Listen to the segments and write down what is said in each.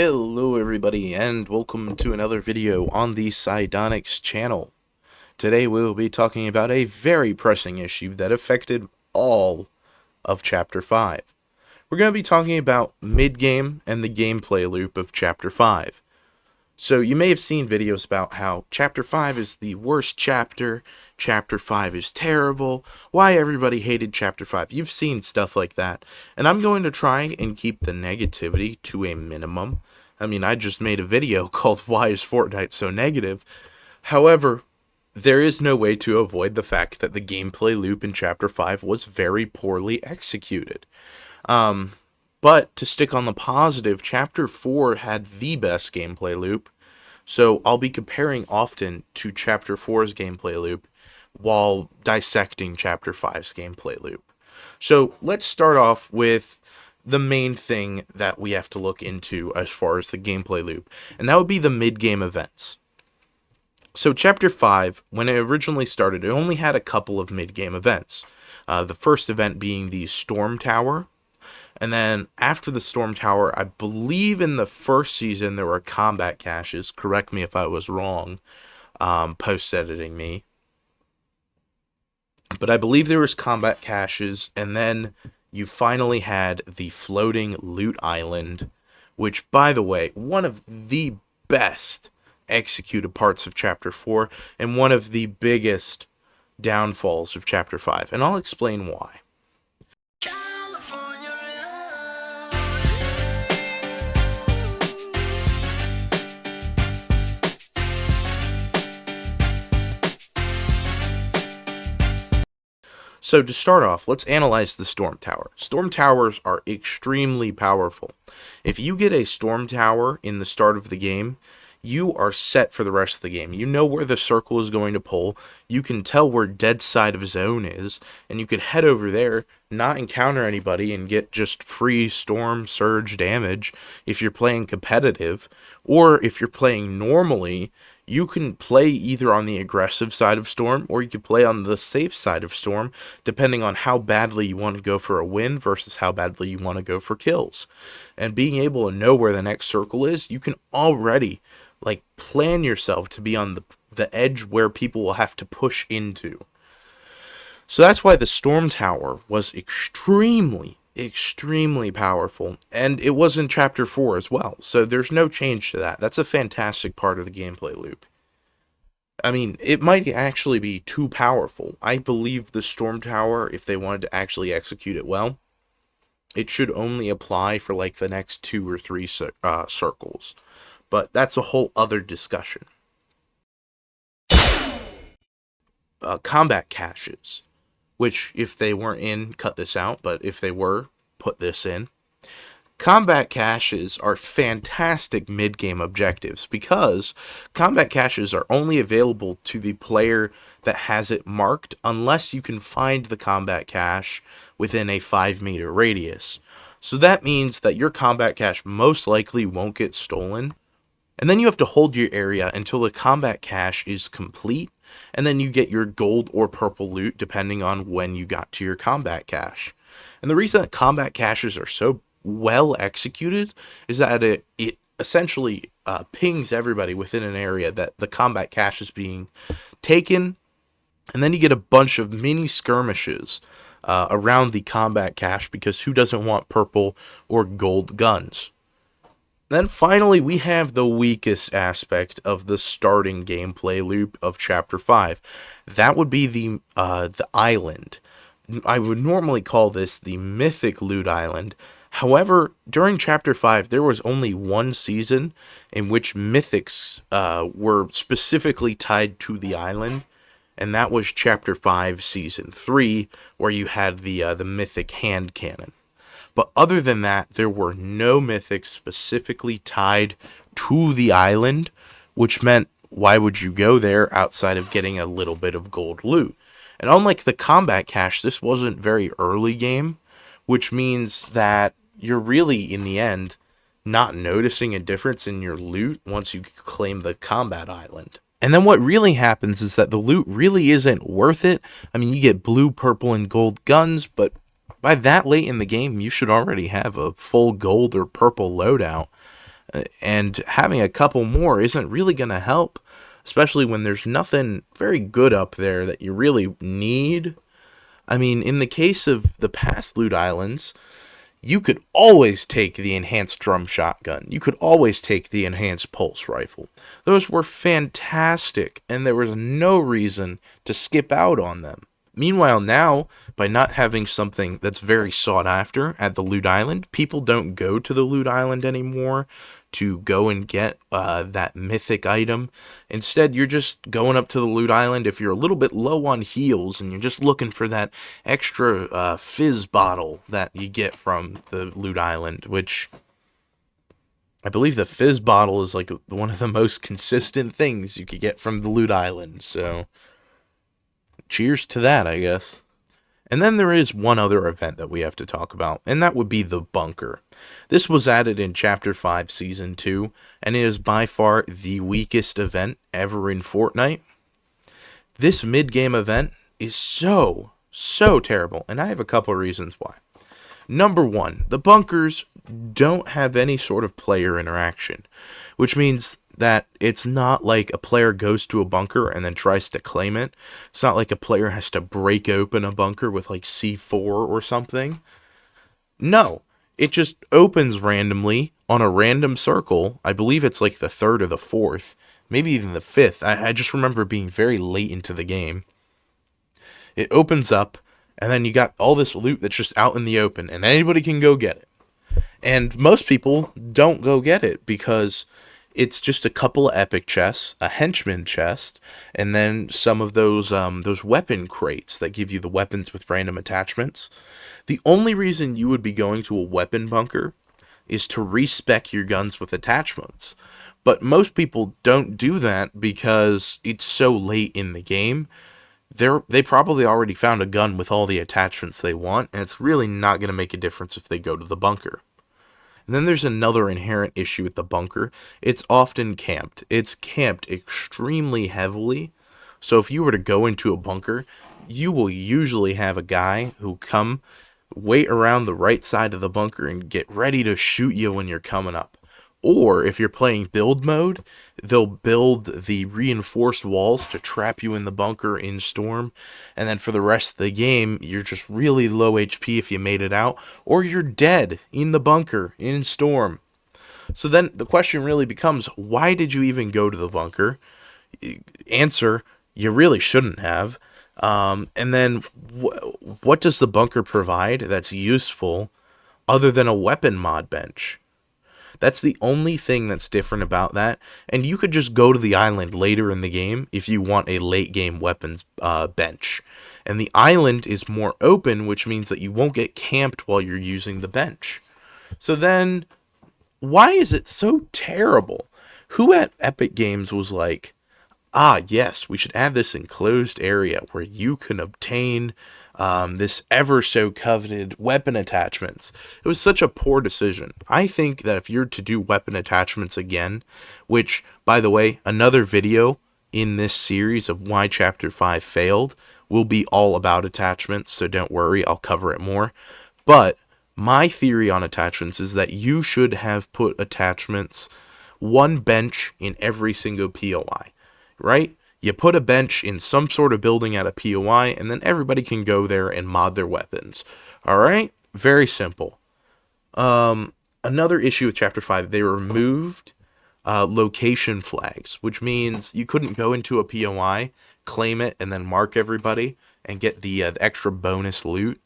Hello everybody and welcome to another video on the Psionics channel. Today we will be talking about a very pressing issue that affected all of Chapter 5. We're going to be talking about mid-game and the gameplay loop of Chapter 5. So you may have seen videos about how Chapter 5 is the worst chapter, Chapter 5 is terrible, why everybody hated Chapter 5. You've seen stuff like that, and I'm going to try and keep the negativity to a minimum. I mean, I just made a video called Why is Fortnite So Negative? However, there is no way to avoid the fact that the gameplay loop in Chapter 5 was very poorly executed. But to stick on the positive, Chapter 4 had the best gameplay loop, so I'll be comparing often to Chapter 4's gameplay loop while dissecting Chapter 5's gameplay loop. So let's start off with the main thing that we have to look into as far as the gameplay loop, and that would be the mid-game events. So Chapter 5, when it originally started, it only had a couple of mid-game events. The first event being the Storm Tower. And then after the Storm Tower, I believe in the first season there were combat caches. Correct me if I was wrong, post-editing me. But I believe there was combat caches, and then you finally had the floating loot island, which, by the way, one of the best executed parts of Chapter 4, and one of the biggest downfalls of Chapter 5. And I'll explain why. So to start off, let's analyze the Storm Tower. Storm Towers are extremely powerful. If you get a Storm Tower in the start of the game, you are set for the rest of the game. You know where the circle is going to pull, you can tell where dead side of zone is, and you can head over there, not encounter anybody, and get just free storm surge damage if you're playing competitive. Or if you're playing normally, you can play either on the aggressive side of Storm, or you can play on the safe side of Storm, depending on how badly you want to go for a win versus how badly you want to go for kills. And being able to know where the next circle is, you can already plan yourself to be on the edge where people will have to push into. So that's why the Storm Tower was extremely powerful, and it was in Chapter 4 as well, so there's no change to that. That's a fantastic part of the gameplay loop. I mean, it might actually be too powerful. I believe the Storm Tower, if they wanted to actually execute it well, it should only apply for the next 2 or 3 circles. But that's a whole other discussion. Combat caches, which if they weren't in, cut this out, but if they were, put this in. Combat caches are fantastic mid-game objectives because combat caches are only available to the player that has it marked unless you can find the combat cache within a 5-meter radius. So that means that your combat cache most likely won't get stolen. And then you have to hold your area until the combat cache is complete, and then you get your gold or purple loot depending on when you got to your combat cache. And the reason that combat caches are so well executed is that it essentially pings everybody within an area that the combat cache is being taken, and then you get a bunch of mini skirmishes around the combat cache, because who doesn't want purple or gold guns? Then finally, we have the weakest aspect of the starting gameplay loop of Chapter 5. That would be the island. I would normally call this the Mythic Loot Island. However, during Chapter 5, there was only one season in which mythics were specifically tied to the island, and that was Chapter 5, Season 3, where you had the mythic hand cannon. But other than that, there were no mythics specifically tied to the island, which meant why would you go there outside of getting a little bit of gold loot? And unlike the combat cache, this wasn't very early game, which means that you're really, in the end, not noticing a difference in your loot once you claim the combat island. And then what really happens is that the loot really isn't worth it. I mean, you get blue, purple, and gold guns, but by that late in the game, you should already have a full gold or purple loadout. And having a couple more isn't really going to help, especially when there's nothing very good up there that you really need. I mean, in the case of the past loot islands, you could always take the enhanced drum shotgun. You could always take the enhanced pulse rifle. Those were fantastic, and there was no reason to skip out on them. Meanwhile, now, by not having something that's very sought after at the loot island, people don't go to the loot island anymore to go and get that mythic item. Instead, you're just going up to the loot island if you're a little bit low on heals and you're just looking for that extra fizz bottle that you get from the loot island, which I believe the fizz bottle is like one of the most consistent things you could get from the loot island. So cheers to that, I guess. And then there is one other event that we have to talk about, and that would be the bunker. This was added in Chapter 5, Season 2, and it is by far the weakest event ever in Fortnite. This mid-game event is so terrible, and I have a couple of reasons why. Number one, the bunkers don't have any sort of player interaction, which means that it's not like a player goes to a bunker and then tries to claim it. It's not like a player has to break open a bunker with like C4 or something. No, it just opens randomly on a random circle. I believe it's like the third or the fourth, maybe even the fifth. I just remember being very late into the game. It opens up, and then you got all this loot that's just out in the open, and anybody can go get it. And most people don't go get it because it's just a couple of epic chests, a henchman chest, and then some of those weapon crates that give you the weapons with random attachments. The only reason you would be going to a weapon bunker is to respec your guns with attachments. But most people don't do that because it's so late in the game. They probably already found a gun with all the attachments they want, and it's really not going to make a difference if they go to the bunker. And then there's another inherent issue with the bunker. It's often camped. It's camped extremely heavily. So if you were to go into a bunker, you will usually have a guy who come wait around the right side of the bunker and get ready to shoot you when you're coming up. Or if you're playing build mode, they'll build the reinforced walls to trap you in the bunker in Storm. And then for the rest of the game, you're just really low HP if you made it out. Or you're dead in the bunker in Storm. So then the question really becomes, why did you even go to the bunker? Answer, you really shouldn't have. And then what does the bunker provide that's useful other than a weapon mod bench? That's the only thing that's different about that. And you could just go to the island later in the game if you want a late game weapons bench. And the island is more open, which means that you won't get camped while you're using the bench. So then, why is it so terrible? Who at Epic Games was like, yes, we should add this enclosed area where you can obtain this ever so coveted weapon attachments. It was such a poor decision. I think that if you're to do weapon attachments again, which, by the way, another video in this series of why Chapter 5 failed will be all about attachments, so don't worry, I'll cover it more. But my theory on attachments is that you should have put attachments, one bench in every single POI, right? You put a bench in some sort of building at a POI, and then everybody can go there and mod their weapons. Alright? Very simple. Another issue with Chapter 5, they removed location flags, which means you couldn't go into a POI, claim it, and then mark everybody, and get the extra bonus loot,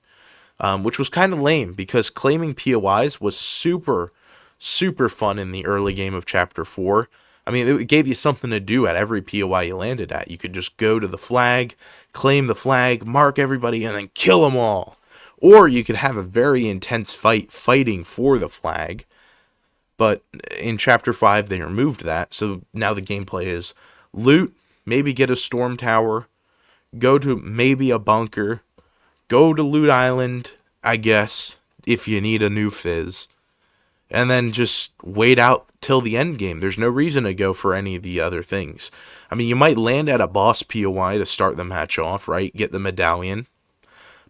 which was kind of lame, because claiming POIs was super fun in the early game of Chapter 4. I mean, it gave you something to do at every POI you landed at. You could just go to the flag, claim the flag, mark everybody, and then kill them all. Or you could have a very intense fighting for the flag. But in Chapter 5, they removed that. So now the gameplay is loot, maybe get a storm tower, go to maybe a bunker, go to Loot Island, I guess, if you need a new fizz. And then just wait out till the end game. There's no reason to go for any of the other things. I mean, you might land at a boss POI to start the match off, right? Get the medallion.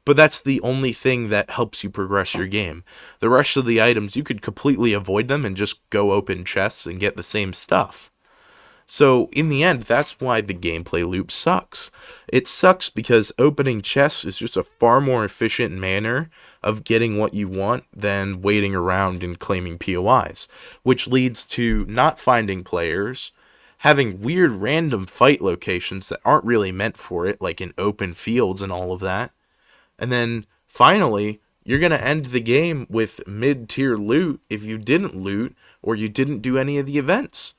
but that's the only thing that helps you progress your game. The rest of the items, you could completely avoid them and just go open chests and get the same stuff. So, in the end, that's why the gameplay loop sucks. It sucks because opening chests is just a far more efficient manner of getting what you want than waiting around and claiming POIs, which leads to not finding players, having weird random fight locations that aren't really meant for it, like in open fields and all of that. And then, finally, you're going to end the game with mid-tier loot if you didn't loot or you didn't do any of the events.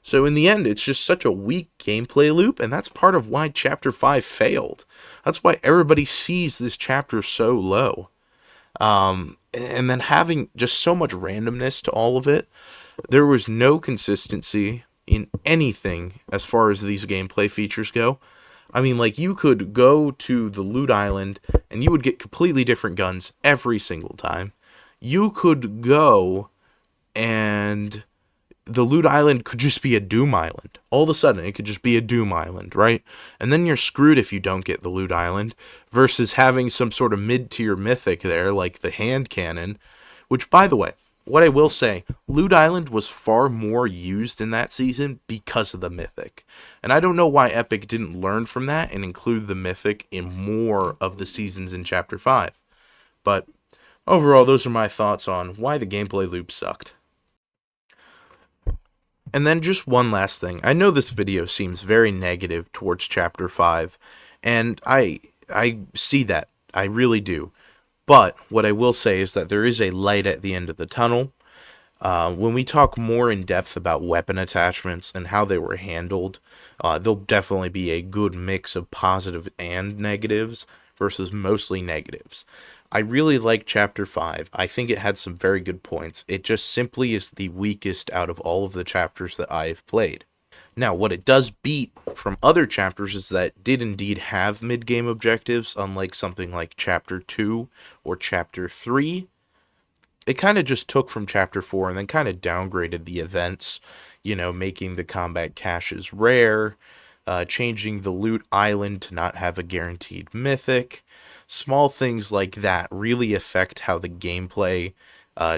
So in the end, it's just such a weak gameplay loop, and that's part of why Chapter 5 failed. That's why everybody sees this chapter so low. And then having just so much randomness to all of it, there was no consistency in anything as far as these gameplay features go. I mean, like, you could go to the loot island, and you would get completely different guns every single time. You could go and the loot island could just be a doom island. All of a sudden, it could just be a doom island, right? And then you're screwed if you don't get the loot island, versus having some sort of mid-tier mythic there, like the hand cannon, which, by the way, what I will say, loot island was far more used in that season because of the mythic. And I don't know why Epic didn't learn from that and include the mythic in more of the seasons in Chapter 5. But overall, those are my thoughts on why the gameplay loop sucked. And then just one last thing. I know this video seems very negative towards Chapter 5, and I see that. I really do. But what I will say is that there is a light at the end of the tunnel. When we talk more in depth about weapon attachments and how they were handled, there'll definitely be a good mix of positive and negatives versus mostly negatives. I really like Chapter 5. I think it had some very good points. It just simply is the weakest out of all of the chapters that I have played. Now, what it does beat from other chapters is that it did indeed have mid-game objectives, unlike something like Chapter 2 or Chapter 3. It kind of just took from Chapter 4 and then kind of downgraded the events, making the combat caches rare, changing the loot island to not have a guaranteed mythic. Small things like that really affect how the gameplay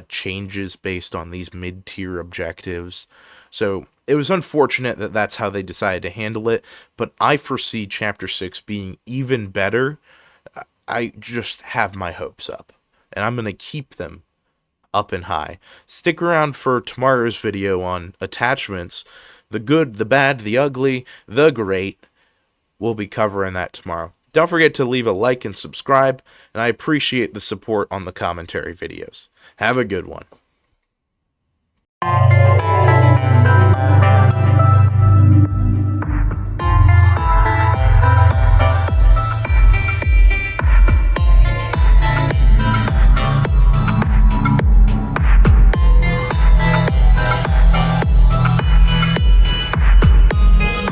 changes based on these mid-tier objectives. So it was unfortunate that that's how they decided to handle it, but I foresee Chapter 6 being even better. I just have my hopes up, and I'm going to keep them up and high. Stick around for tomorrow's video on attachments. The good, the bad, the ugly, the great. We'll be covering that tomorrow. Don't forget to leave a like and subscribe, and I appreciate the support on the commentary videos. Have a good one.